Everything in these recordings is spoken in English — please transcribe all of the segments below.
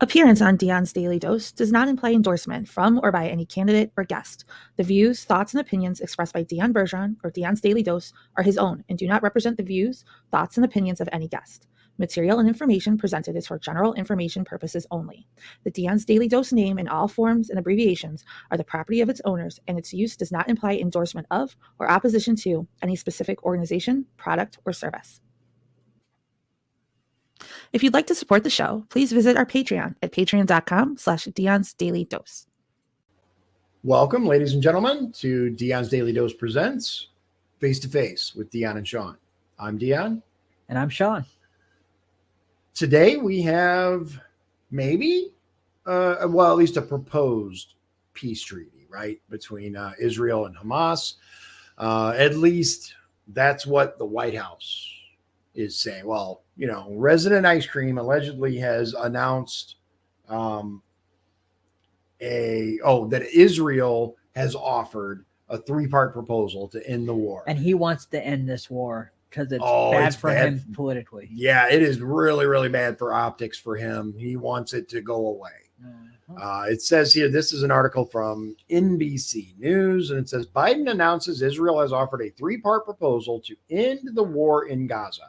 Appearance on Dion's Daily Dose does not imply endorsement from or by any candidate or guest. The views, thoughts, and opinions expressed by Dion Bergeron or Dion's Daily Dose are his own and do not represent the views, thoughts, and opinions of any guest. Material and information presented is for general information purposes only. The Dion's Daily Dose name in all forms and abbreviations are the property of its owners, and its use does not imply endorsement of or opposition to any specific organization, product, or service. If you'd like to support the show, please visit our Patreon at patreon.com/Dion's Daily Dose. Welcome, ladies and gentlemen, to Dion's Daily Dose Presents Face to Face with Dion and Shawn. I'm Dion. And I'm Shawn. Today we have maybe, at least a proposed peace treaty, right, between Israel and Hamas. At least that's what the White House is saying. Well, Resident Ice Cream allegedly has announced that Israel has offered a 3-part proposal to end the war. And he wants to end this war because it's bad for him politically. Yeah, it is really, really bad for optics for him. He wants it to go away. It says here, this is an article from NBC News, and it says Biden announces Israel has offered a 3-part proposal to end the war in Gaza.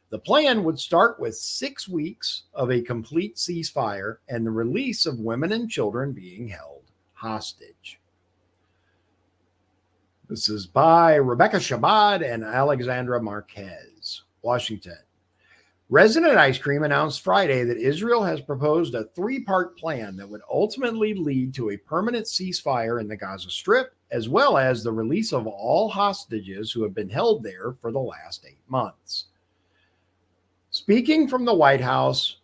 The plan would start with 6 weeks of a complete ceasefire and the release of women and children being held hostage. This is by Rebecca Shabbat and Alexandra Marquez, Washington. Resident Ice Cream announced Friday that Israel has proposed a 3-part plan that would ultimately lead to a permanent ceasefire in the Gaza Strip, as well as the release of all hostages who have been held there for the last 8 months. Speaking from the White House,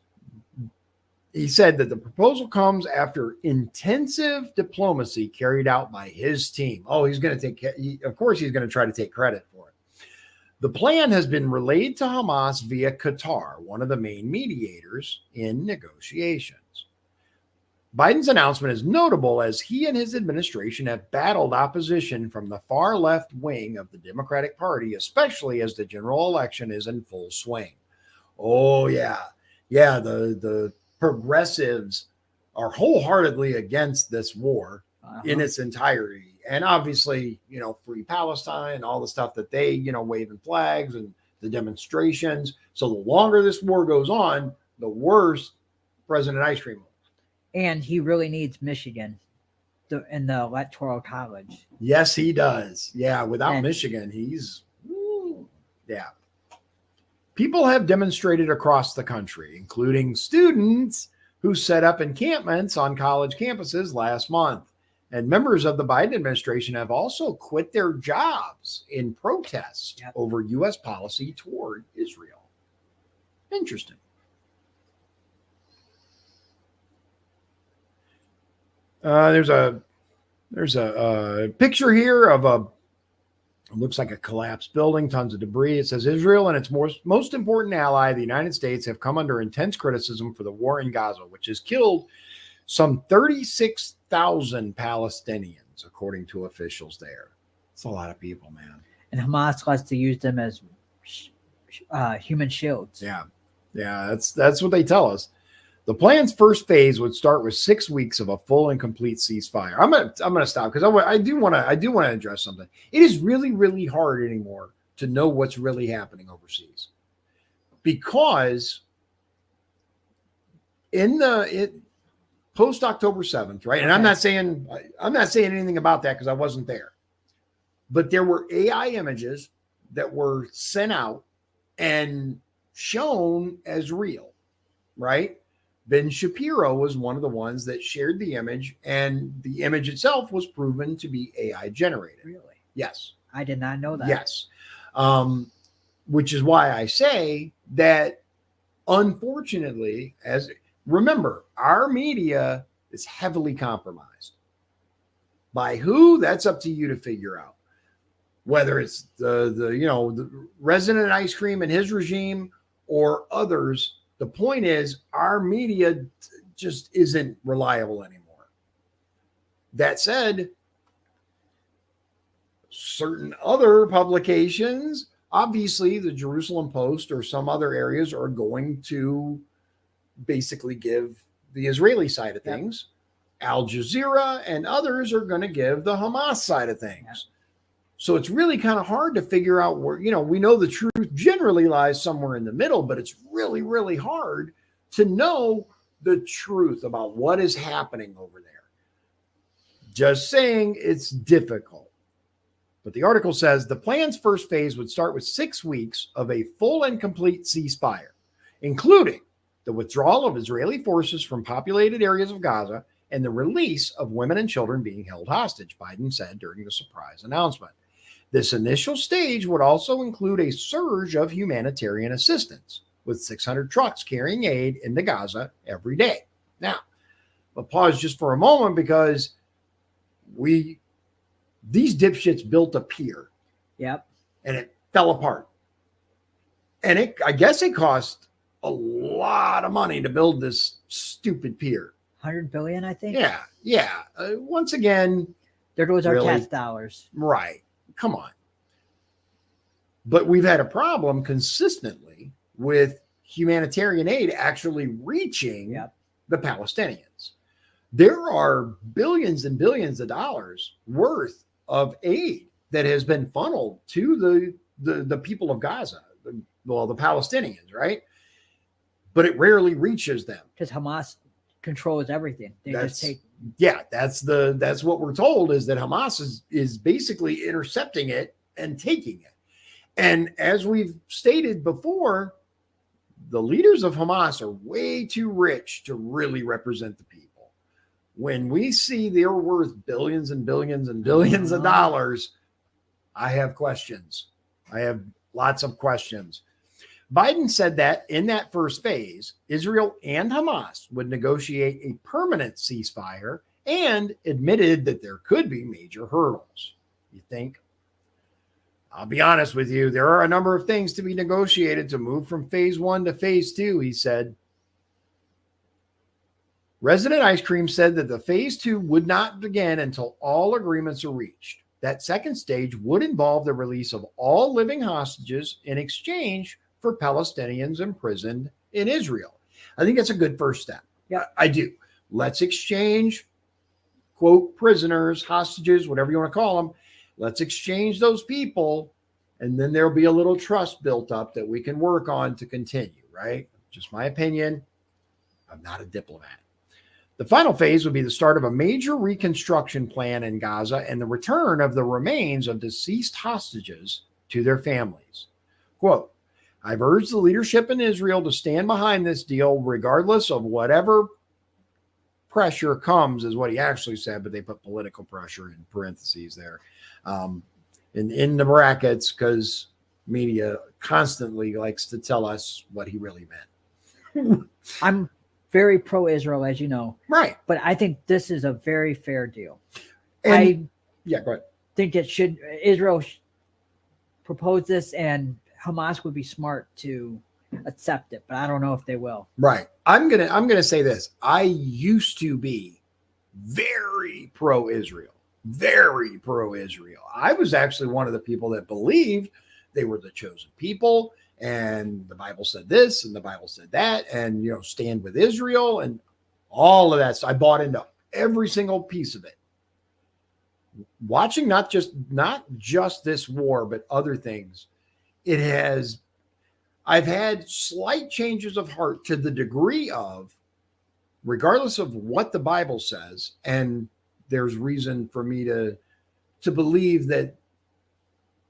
he said that the proposal comes after intensive diplomacy carried out by his team. Oh, he's going to of course, he's going to try to take credit for it. The plan has been relayed to Hamas via Qatar, one of the main mediators in negotiations. Biden's announcement is notable as he and his administration have battled opposition from the far left wing of the Democratic Party, especially as the general election is in full swing. Oh, yeah. Yeah, the progressives are wholeheartedly against this war in its entirety. And obviously, free Palestine, all the stuff that they, waving flags and the demonstrations. So the longer this war goes on, the worse President Ice Cream will. And he really needs Michigan in the Electoral College. Yes, he does. Yeah, without Michigan, yeah. People have demonstrated across the country, including students who set up encampments on college campuses last month. And members of the Biden administration have also quit their jobs in protest over U.S. policy toward Israel. Interesting. There's a picture here of it looks like a collapsed building, tons of debris. It says Israel and its most important ally, the United States, have come under intense criticism for the war in Gaza, which has killed some 36,000 Palestinians, according to officials there. It's a lot of people, man. And Hamas likes to use them as human shields. Yeah, that's what they tell us. The plan's first phase would start with 6 weeks of a full and complete ceasefire. I'm gonna stop because I do want to address something. It is really, really hard anymore to know what's really happening overseas, because post October 7th, right? And I'm not saying anything about that because I wasn't there, but there were AI images that were sent out and shown as real, right? Ben Shapiro was one of the ones that shared the image, and the image itself was proven to be AI generated. Really? Yes. I did not know that. Yes. Which is why I say that, unfortunately, remember, our media is heavily compromised. By who? That's up to you to figure out. Whether it's the Resident Ice Cream and his regime or others. The point is, our media just isn't reliable anymore. That said, certain other publications, obviously the Jerusalem Post or some other areas, are going to basically give the Israeli side of Yep. things. Al Jazeera and others are going to give the Hamas side of things. Yep. So it's really kind of hard to figure out where, we know the truth generally lies somewhere in the middle, but it's really, really hard to know the truth about what is happening over there. Just saying, it's difficult. But the article says the plan's first phase would start with 6 weeks of a full and complete ceasefire, including the withdrawal of Israeli forces from populated areas of Gaza and the release of women and children being held hostage, Biden said during the surprise announcement. This initial stage would also include a surge of humanitarian assistance, with 600 trucks carrying aid into Gaza every day. Now, I'll pause just for a moment because these dipshits built a pier. Yep. And it fell apart. And I guess it cost a lot of money to build this stupid pier. 100 billion, I think. Yeah. Once again, there goes our really? tax dollars. Right. Come on. But we've had a problem consistently with humanitarian aid actually reaching the Palestinians. There are billions and billions of dollars worth of aid that has been funneled to the people of Gaza, the Palestinians, right? But it rarely reaches them because Hamas controls everything. That's what we're told, is that Hamas is basically intercepting it and taking it. And as we've stated before, the leaders of Hamas are way too rich to really represent the people. When we see they're worth billions and billions and billions of dollars, I have questions. I have lots of questions. Biden said that in that first phase, Israel and Hamas would negotiate a permanent ceasefire and admitted that there could be major hurdles. You think? I'll be honest with you. There are a number of things to be negotiated to move from phase 1 to phase 2, he said. Resident Ice Cream said that the phase 2 would not begin until all agreements are reached. That second stage would involve the release of all living hostages in exchange for Palestinians imprisoned in Israel. I think that's a good first step. Yeah, I do. Let's exchange, quote, prisoners, hostages, whatever you want to call them. Let's exchange those people, and then there'll be a little trust built up that we can work on to continue, right? Just my opinion. I'm not a diplomat. The final phase would be the start of a major reconstruction plan in Gaza and the return of the remains of deceased hostages to their families. Quote, I've urged the leadership in Israel to stand behind this deal regardless of whatever pressure comes, is what he actually said, but they put political pressure in parentheses there. In the brackets, because media constantly likes to tell us what he really meant. I'm very pro-Israel, as you know. Right. But I think this is a very fair deal. Go ahead. Think Israel propose this, and Hamas would be smart to accept it, but I don't know if they will. Right. I'm gonna say this. I used to be very pro-Israel. Very pro-Israel. I was actually one of the people that believed they were the chosen people, and the Bible said this and the Bible said that, and stand with Israel and all of that. So I bought into every single piece of it. Watching not just this war, but other things, I've had slight changes of heart to the degree of, regardless of what the Bible says, and there's reason for me to believe that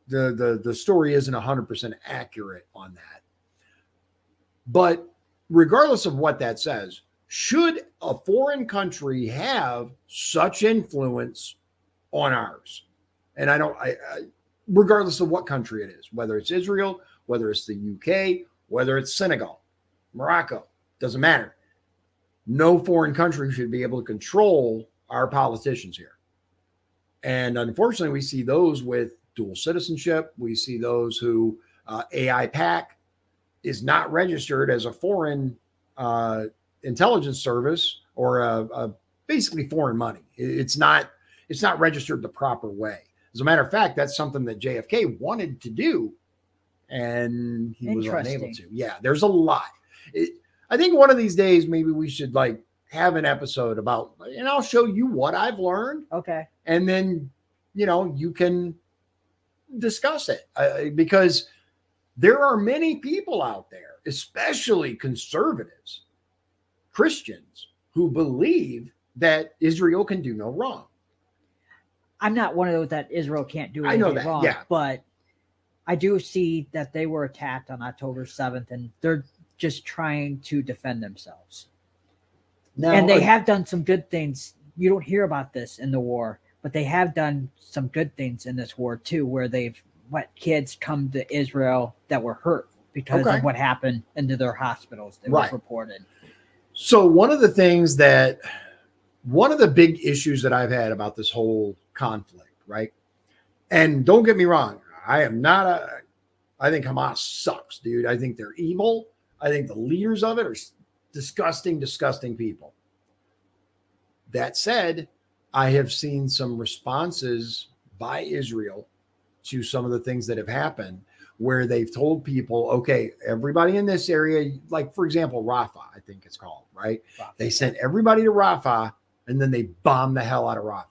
the story isn't 100% accurate on that. But regardless of what that says, should a foreign country have such influence on ours? And regardless of what country it is, whether it's Israel, whether it's the UK, whether it's Senegal, Morocco, doesn't matter. No foreign country should be able to control our politicians here. And unfortunately, we see those with dual citizenship. We see those who AIPAC is not registered as a foreign intelligence service or basically foreign money. It's not registered the proper way. As a matter of fact, that's something that JFK wanted to do, and he was unable to. Yeah, there's a lot. I think one of these days, maybe we should have an episode about, and I'll show you what I've learned. Okay. And then, you can discuss it because there are many people out there, especially conservatives, Christians, who believe that Israel can do no wrong. I'm not one of those that Israel can't do I anything know that, wrong, yeah. but I do see that they were attacked on October 7th, and they're just trying to defend themselves. Now, And they have done some good things. You don't hear about this in the war, but they have done some good things in this war too, where they've let kids come to Israel that were hurt because of what happened into their hospitals that was reported. So one of the big issues that I've had about this whole conflict, right? And don't get me wrong, I think Hamas sucks, dude. I think they're evil. I think the leaders of it are disgusting, disgusting people. That said, I have seen some responses by Israel to some of the things that have happened where they've told people, okay, everybody in this area, like for example, Rafah, I think it's called, right? Rafah. They sent everybody to Rafah and then they bombed the hell out of Rafah.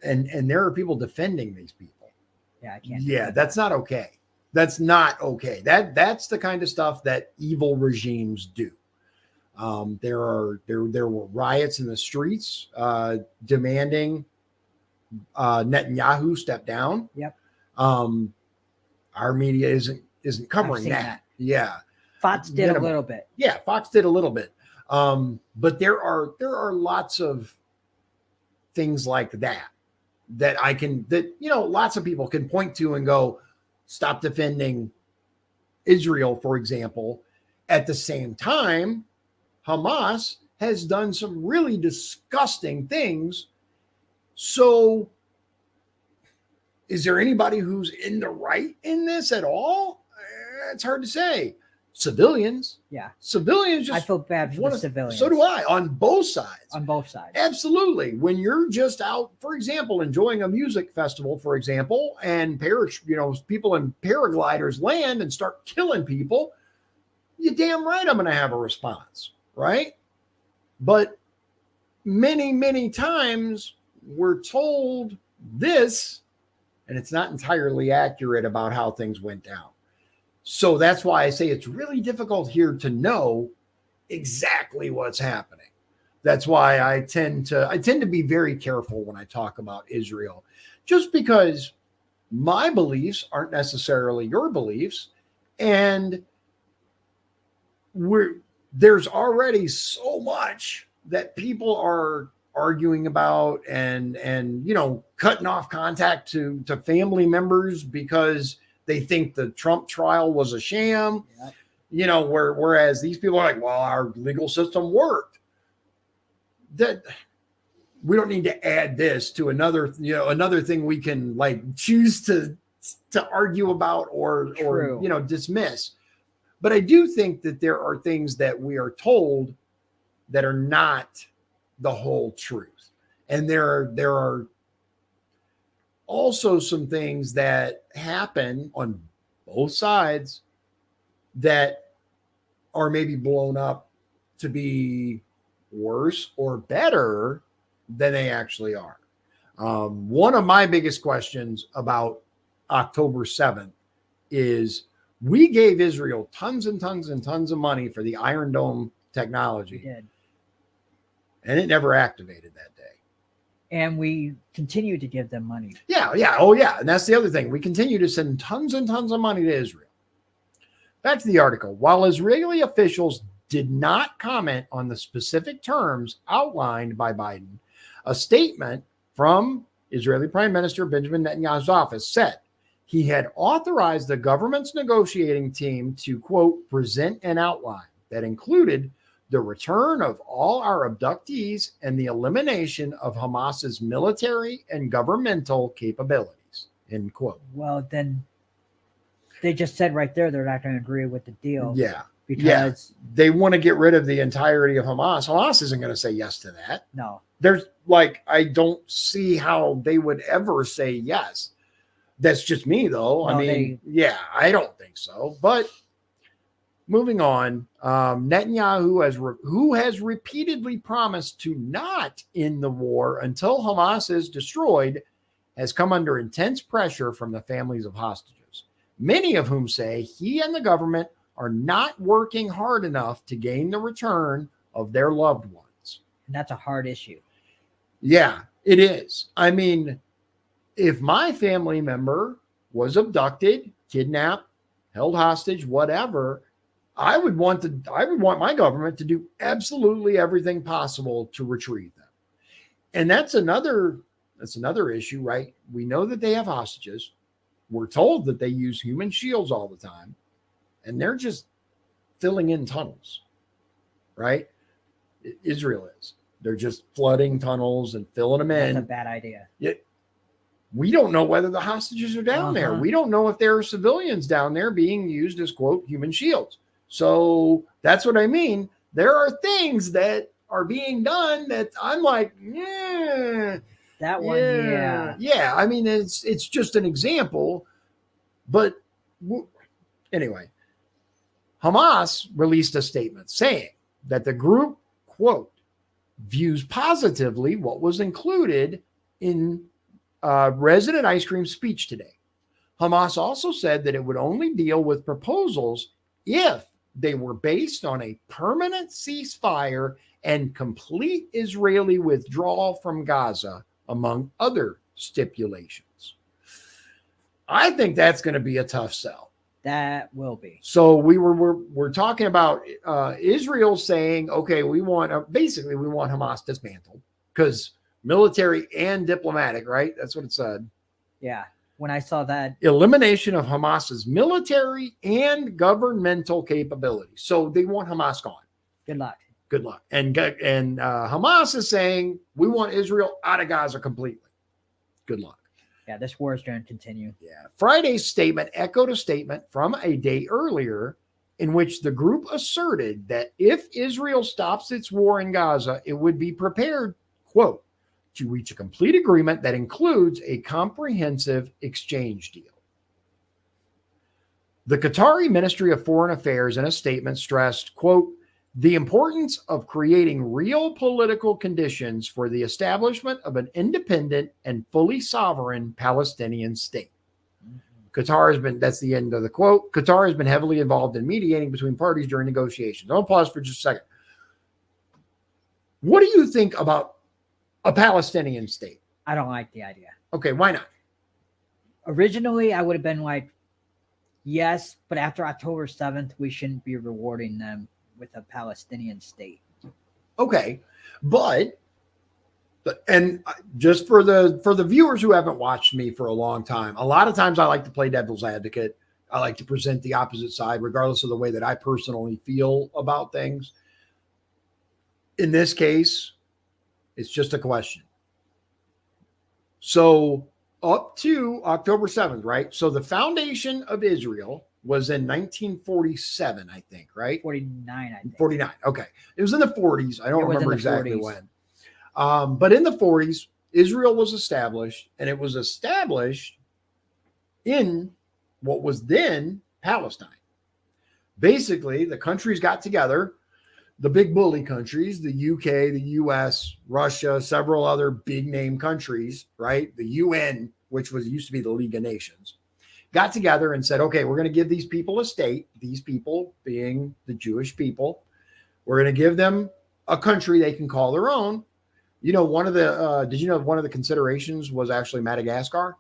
And there are people defending these people. Yeah, I can't. Yeah, that's not okay. That's not okay. That's the kind of stuff that evil regimes do. There were riots in the streets demanding Netanyahu step down. Yep. Our media isn't covering that. Yeah. Fox did a little bit. Yeah, Fox did a little bit. But there are lots of things like that lots of people can point to and go, stop defending Israel, for example. At the same time, Hamas has done some really disgusting things. So is there anybody who's in the right in this at all? It's hard to say. Civilians. Yeah. Civilians just. I feel bad for the civilians. So do I, on both sides. On both sides. Absolutely. When you're just out, for example, enjoying a music festival, for example, and people in paragliders land and start killing people, you're damn right I'm going to have a response, right? But many, many times we're told this, and it's not entirely accurate about how things went down. So that's why I say it's really difficult here to know exactly what's happening. That's why I tend to be very careful when I talk about Israel, just because my beliefs aren't necessarily your beliefs. And there's already so much that people are arguing about and cutting off contact to family members because they think the Trump trial was a sham. Yeah. Whereas these people are like, well, our legal system worked. That we don't need to add this to another thing we can like choose to argue about or dismiss. But I do think that there are things that we are told that are not the whole truth. And there are also some things that happen on both sides that are maybe blown up to be worse or better than they actually are. One of my biggest questions about October 7th is we gave Israel tons and tons and tons of money for the Iron Dome technology. We did. And it never activated that day. And we continue to give them money. Yeah. Oh, yeah. And that's the other thing. We continue to send tons and tons of money to Israel. Back to the article. While Israeli officials did not comment on the specific terms outlined by Biden, a statement from Israeli Prime Minister Benjamin Netanyahu's office said he had authorized the government's negotiating team to, quote, present an outline that included the return of all our abductees and the elimination of Hamas's military and governmental capabilities, end quote. Well, then they just said right there they're not going to agree with the deal. Yeah. Because they want to get rid of the entirety of Hamas. Hamas isn't going to say yes to that. No. I don't see how they would ever say yes. That's just me, though. No, I don't think so. But moving on. Netanyahu who has repeatedly promised to not end the war until Hamas is destroyed, has come under intense pressure from the families of hostages, many of whom say he and the government are not working hard enough to gain the return of their loved ones. And that's a hard issue. Yeah, it is. I mean, if my family member was abducted, kidnapped, held hostage, whatever, I would want my government to do absolutely everything possible to retrieve them. And that's another issue, right? We know that they have hostages. We're told that they use human shields all the time, and they're just filling in tunnels, right? Israel is. They're just flooding tunnels and filling them in. That's a bad idea. We don't know whether the hostages are down there. We don't know if there are civilians down there being used as, quote, human shields. So that's what I mean. There are things that are being done that I'm like, that one, yeah. Yeah, I mean, it's just an example. But anyway, Hamas released a statement saying that the group, quote, views positively what was included in Resident Ice Cream's speech today. Hamas also said that it would only deal with proposals if they were based on a permanent ceasefire and complete Israeli withdrawal from Gaza, among other stipulations. I think that's going to be a tough sell. That will be. So we're talking about Israel saying, okay, we want Hamas dismantled, because military and diplomatic, right? That's what it said. Yeah. When I saw that. Elimination of Hamas's military and governmental capabilities. So they want Hamas gone. Good luck. Good luck. And Hamas is saying, we want Israel out of Gaza completely. Good luck. Yeah, this war is going to continue. Yeah. Friday's statement echoed a statement from a day earlier in which the group asserted that if Israel stops its war in Gaza, it would be prepared, quote, to reach a complete agreement that includes a comprehensive exchange deal. The Qatari Ministry of Foreign Affairs in a statement stressed, quote, the importance of creating real political conditions for the establishment of an independent and fully sovereign Palestinian state. Qatar has been, that's the end of the quote. Qatar has been heavily involved in mediating between parties during negotiations. I'll pause for just a second. What do you think about a Palestinian state? I don't like the idea. Okay, why not? Originally, I would have been like, yes, but after October 7th, we shouldn't be rewarding them with a Palestinian state. Okay, and just for the viewers who haven't watched me for a long time, a lot of times I like to play devil's advocate. I like to present the opposite side, regardless of the way that I personally feel about things. In this case, it's just a question. So up to October 7th, right? So the foundation of Israel was in 1947, I think, right? 49, I think. 49. Okay. It was in the 40s. I don't remember exactly 40s. when. But in the 40s, Israel was established, and it was established in what was then Palestine. Basically, the countries got together, the big bully countries, the UK, the US, Russia, several other big name countries, right? The UN, which used to be the League of Nations, got together and said, okay, we're going to give these people a state, these people being the Jewish people. We're going to give them a country they can call their own. You know, did you know one of the considerations was actually Madagascar?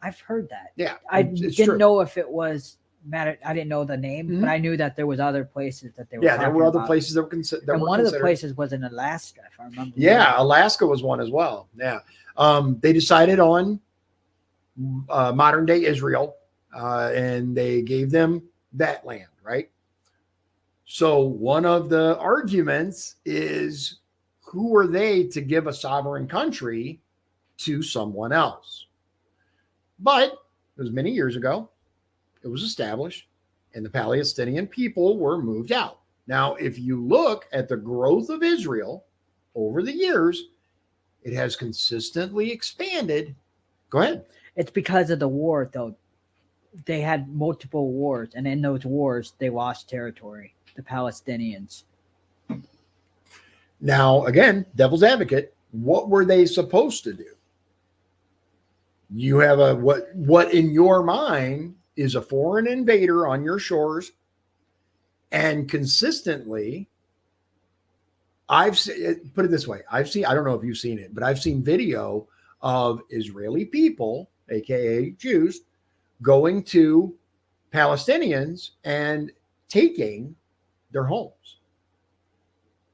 I've heard that. Yeah. I didn't know if it was I didn't know the name, but I knew that there was other places that they were. Yeah, there were other places that were considered. And one of the places was in Alaska, if I remember. Yeah, Alaska was one as well. Yeah. They decided on modern day Israel, and they gave them that land, right? So one of the arguments is, who are they to give a sovereign country to someone else? But it was many years ago. It was established, and the Palestinian people were moved out. Now, if you look at the growth of Israel over the years, it has consistently expanded. Go ahead. It's because of the war, though. they had multiple wars, and in those wars, they lost territory. The Palestinians. Now, again, devil's advocate, what were they supposed to do? You have a what in your mind is a foreign invader on your shores, and consistently, I've seen, put it this way, I don't know if you've seen it, but I've seen video of Israeli people, aka Jews, going to Palestinians and taking their homes.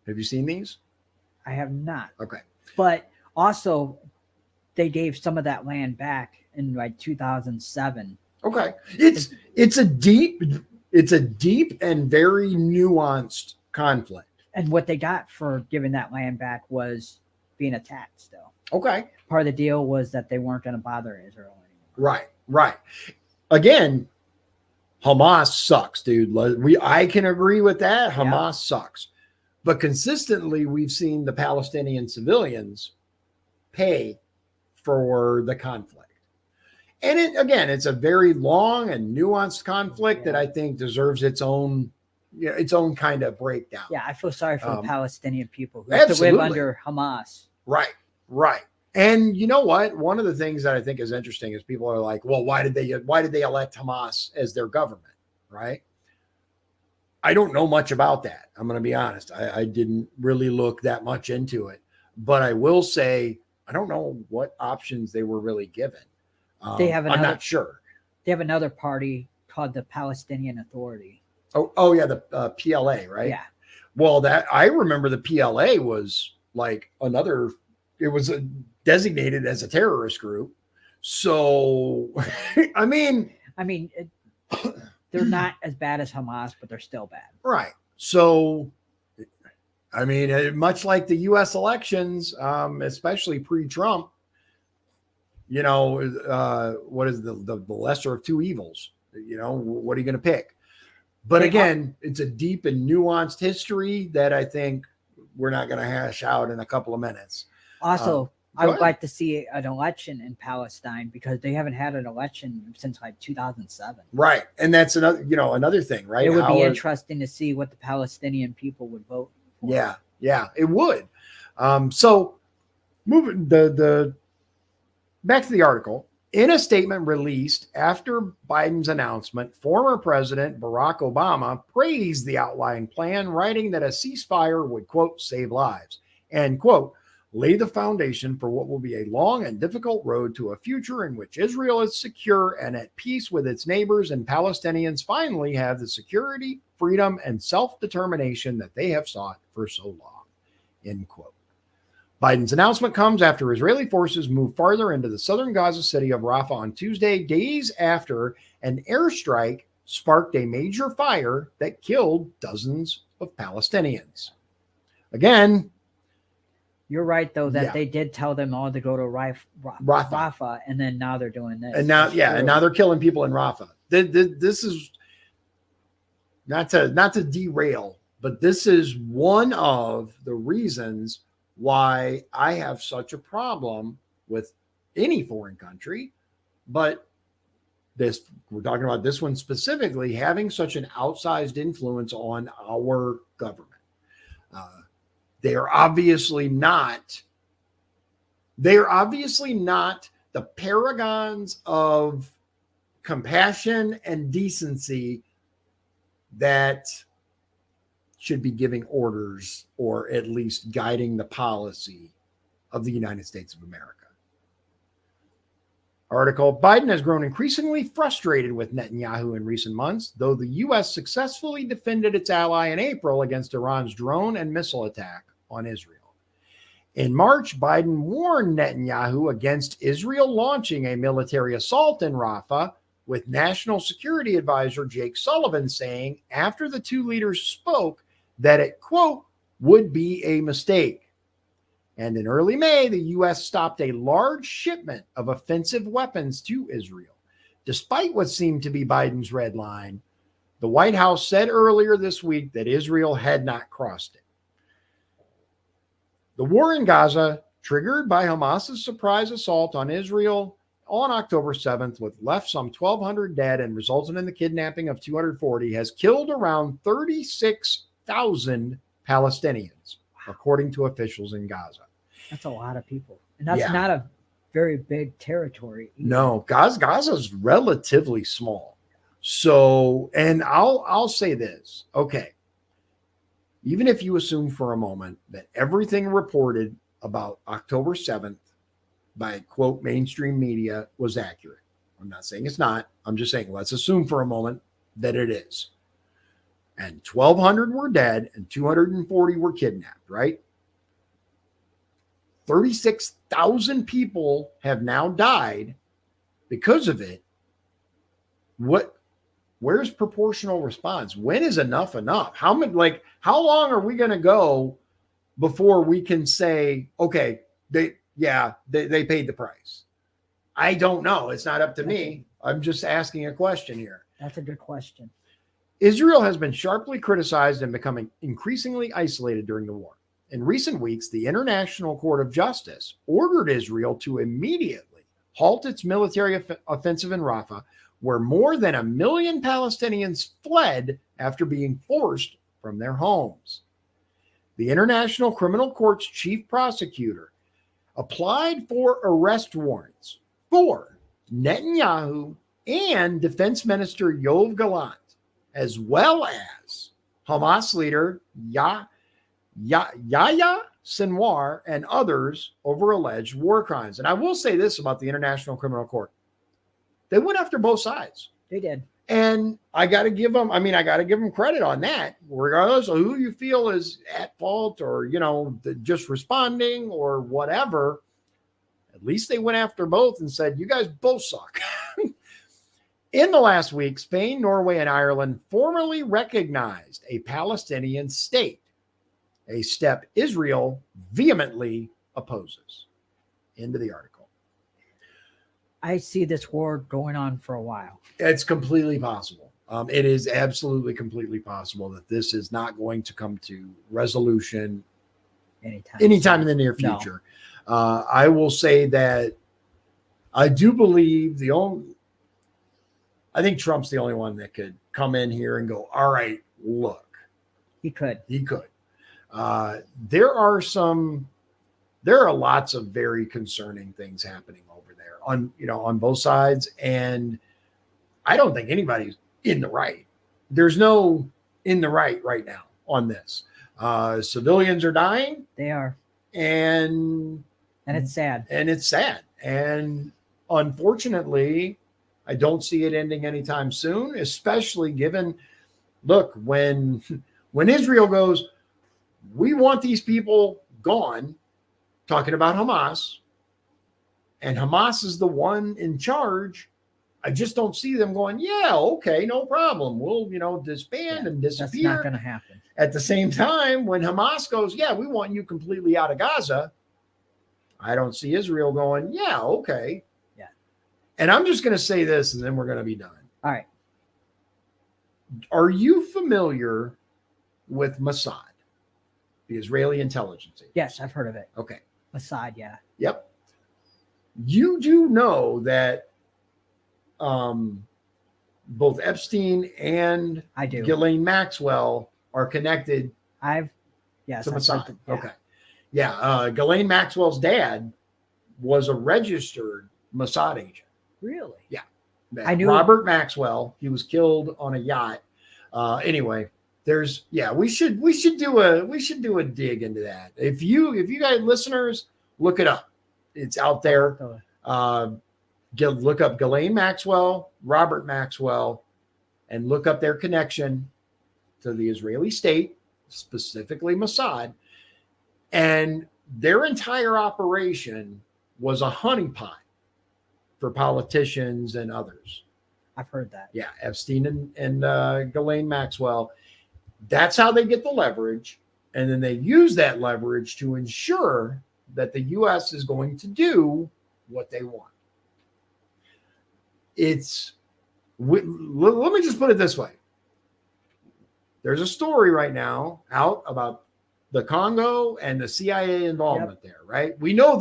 Have you seen these? I have not. Okay. But also, they gave some of that land back in like 2007. Okay. It's a deep and very nuanced conflict. And what they got for giving that land back was being attacked still. Okay. Part of the deal was that they weren't going to bother Israel anymore. Right. Again, Hamas sucks, dude. I can agree with that. Hamas sucks. But consistently, we've seen the Palestinian civilians pay for the conflict. And it's a very long and nuanced conflict that I think deserves its own kind of breakdown. Yeah, I feel sorry for the Palestinian people who have to live under Hamas. Right. And you know what? One of the things that I think is interesting is people are like, well, why did they elect Hamas as their government? Right. I don't know much about that. I'm going to be honest. I didn't really look that much into it, but I will say, I don't know what options they were really given. I'm not sure. They have another party called the Palestinian Authority. Oh yeah. The PLA, right? Yeah. Well, I remember the PLA was like it was designated as a terrorist group. So, I mean, they're not as bad as Hamas, but they're still bad. Right. So, I mean, much like the U.S. elections, especially pre-Trump, what is the lesser of two evils? What are you going to pick? But again, it's a deep and nuanced history that I think we're not going to hash out in a couple of minutes. Also, I would like to see an election in Palestine because they haven't had an election since like 2007. Right. And that's another thing, right? It would be interesting to see what the Palestinian people would vote for. Yeah, it would. So moving the back to the article. In a statement released after Biden's announcement, former President Barack Obama praised the outlined plan, writing that a ceasefire would, quote, save lives and, quote, lay the foundation for what will be a long and difficult road to a future in which Israel is secure and at peace with its neighbors, and Palestinians finally have the security, freedom, and self-determination that they have sought for so long, end quote. Biden's announcement comes after Israeli forces moved farther into the southern Gaza city of Rafah on Tuesday, days after an airstrike sparked a major fire that killed dozens of Palestinians. Again, you're right, though, that they did tell them all to go to Rafah, and then now they're doing this. And now, and now they're killing people in Rafah. This is not to derail, but this is one of the reasons why I have such a problem with any foreign country, but we're talking about this one specifically having such an outsized influence on our government. They are obviously not the paragons of compassion and decency that should be giving orders or at least guiding the policy of the United States of America. Article: Biden has grown increasingly frustrated with Netanyahu in recent months, though the U.S. successfully defended its ally in April against Iran's drone and missile attack on Israel. In March, Biden warned Netanyahu against Israel launching a military assault in Rafah, with National Security Advisor Jake Sullivan saying after the two leaders spoke that it, quote, would be a mistake. And in early May, the U.S. stopped a large shipment of offensive weapons to Israel. Despite what seemed to be Biden's red line, the White House said earlier this week that Israel had not crossed it. The war in Gaza, triggered by Hamas's surprise assault on Israel on October 7th, with left some 1,200 dead and resulted in the kidnapping of 240, has killed around 36,000 Palestinians, according to officials in Gaza. That's a lot of people. And that's not a very big territory either. No, Gaza's relatively small. So, and I'll say this. Okay. Even if you assume for a moment that everything reported about October 7th by, quote, mainstream media was accurate. I'm not saying it's not. I'm just saying let's assume for a moment that it is. And 1,200 were dead and 240 were kidnapped, right? 36,000 people have now died because of it. Where's proportional response? When is enough enough? How long are we going to go before we can say, okay, they paid the price? I don't know. It's not up to me. I'm just asking a question here. That's a good question. Israel has been sharply criticized and becoming increasingly isolated during the war. In recent weeks, the International Court of Justice ordered Israel to immediately halt its military offensive in Rafah, where more than 1 million Palestinians fled after being forced from their homes. The International Criminal Court's chief prosecutor applied for arrest warrants for Netanyahu and Defense Minister Yoav Gallant, as well as Hamas leader Yahya Sinwar and others over alleged war crimes. And I will say this about the International Criminal Court. They went after both sides. They did. And I got to give them credit on that, regardless of who you feel is at fault or, just responding or whatever. At least they went after both and said, you guys both suck. In the last week, Spain, Norway, and Ireland formally recognized a Palestinian state, a step Israel vehemently opposes. End of the article. I see this war going on for a while. It's completely possible. It is absolutely completely possible that this is not going to come to resolution anytime in the near future. No. I will say that I do believe I think Trump's the only one that could come in here and go, all right, look. He could. There are lots of very concerning things happening over there on both sides. And I don't think anybody's in the right. There's no in the right now on this. Civilians are dying. They are. And it's sad. And unfortunately, I don't see it ending anytime soon, especially given, look, when Israel goes, we want these people gone, talking about Hamas, and Hamas is the one in charge, I just don't see them going, yeah, okay, no problem. We'll, disband and disappear. That's not going to happen. At the same time, when Hamas goes, yeah, we want you completely out of Gaza, I don't see Israel going, yeah, okay. Yeah. And I'm just going to say this, and then we're going to be done. All right. Are you familiar with Mossad, the Israeli intelligence agency? Yes, I've heard of it. Okay. Mossad, yeah. Yep. You do know that both Epstein and Ghislaine Maxwell are connected to Mossad. Yeah. Okay. Yeah. Ghislaine Maxwell's dad was a registered Mossad agent. Really? Yeah. I knew Robert Maxwell. He was killed on a yacht. Anyway, we should do a dig into that. If you guys listeners, look it up. It's out there. Look up Ghislaine Maxwell, Robert Maxwell, and look up their connection to the Israeli state, specifically Mossad. And their entire operation was a honeypot for politicians and others. I've heard that. Yeah, Epstein and Ghislaine Maxwell. That's how they get the leverage. And then they use that leverage to ensure that the U.S. is going to do what they want. Let me just put it this way. There's a story right now out about the Congo and the CIA involvement there, right? We know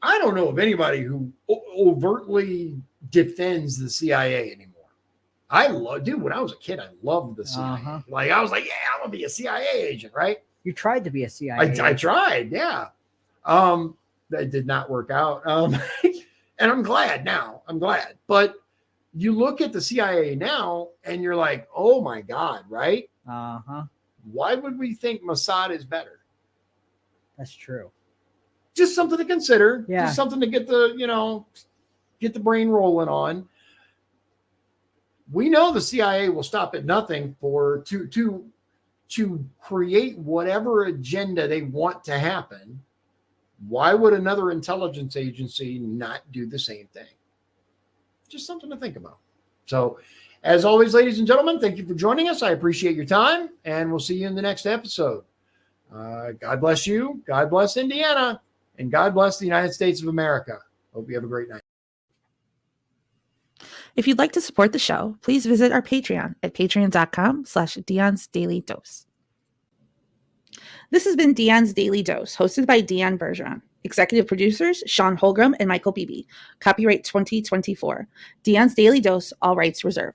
I don't know of anybody who overtly defends the CIA anymore. Dude, when I was a kid, I loved the CIA. Uh-huh. Like, I was like, yeah, I'm going to be a CIA agent, right? You tried to be a CIA I agent. tried, yeah. That did not work out. And I'm glad now. I'm glad. But you look at the CIA now and you're like, oh my God, right? Uh-huh. Why would we think Mossad is better? That's true. Just something to consider. Yeah. Just something to get the brain rolling on. We know the CIA will stop at nothing to create whatever agenda they want to happen. Why would another intelligence agency not do the same thing? Just something to think about. So, as always, ladies and gentlemen, thank you for joining us. I appreciate your time, and we'll see you in the next episode. God bless you. God bless Indiana, and God bless the United States of America. Hope you have a great night. If you'd like to support the show, please visit our Patreon at patreon.com/Dion's Daily Dose. This has been Dion's Daily Dose, hosted by Dion Bergeron. Executive producers, Shawn Holmgren and Michael Beebe. Copyright 2024. Dion's Daily Dose, all rights reserved.